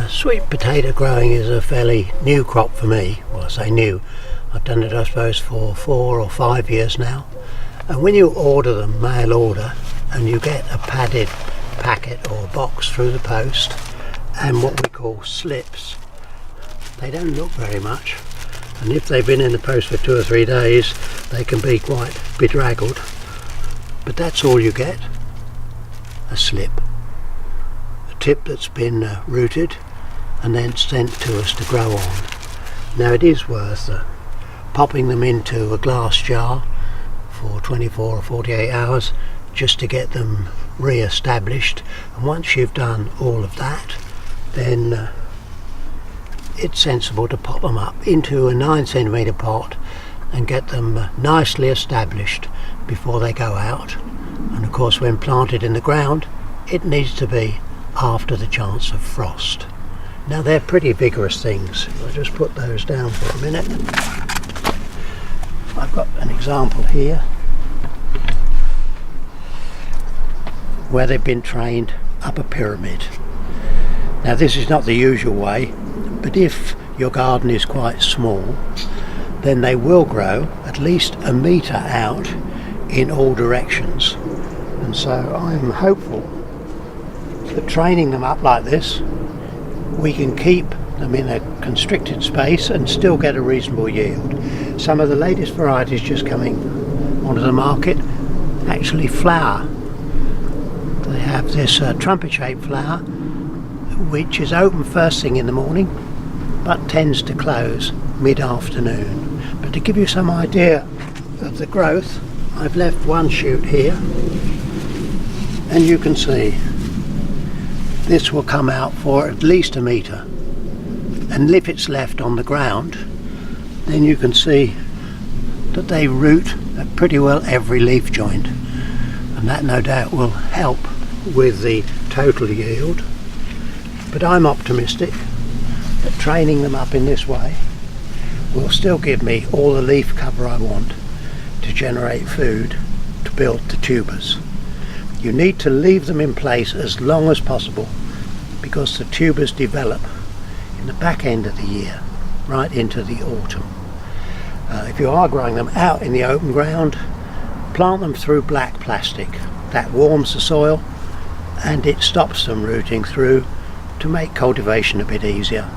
Sweet potato growing is a fairly new crop for me. Well, I say new. I've done it, I suppose, for 4 or 5 years now. And when you order them, mail order, and you get a padded packet or box through the post, and what we call slips, they don't look very much. And if they've been in the post for 2 or 3 days, they can be quite bedraggled. But that's all you get, a slip. A tip that's been rooted and then sent to us to grow on. Now it is worth popping them into a glass jar for 24 or 48 hours just to get them re-established, and once you've done all of that, then it's sensible to pop them up into a 9cm pot and get them nicely established before they go out. And of course, when planted in the ground, it needs to be after the chance of frost. Now they're pretty vigorous things. I'll just put those down for a minute. I've got an example here where they've been trained up a pyramid. Now this is not the usual way, but if your garden is quite small, then they will grow at least a metre out in all directions. And so I'm hopeful that training them up like this, we can keep them in a constricted space and still get a reasonable yield. Some of the latest varieties just coming onto the market actually flower. They have this trumpet-shaped flower which is open first thing in the morning but tends to close mid-afternoon. But to give you some idea of the growth, I've left one shoot here, and you can see this will come out for at least a metre, and if it's left on the ground, then you can see that they root at pretty well every leaf joint, and that no doubt will help with the total yield. But I'm optimistic that training them up in this way will still give me all the leaf cover I want to generate food to build the tubers. You need to leave them in place as long as possible because the tubers develop in the back end of the year, right into the autumn. If you are growing them out in the open ground, plant them through black plastic. That warms the soil and it stops them rooting through to make cultivation a bit easier.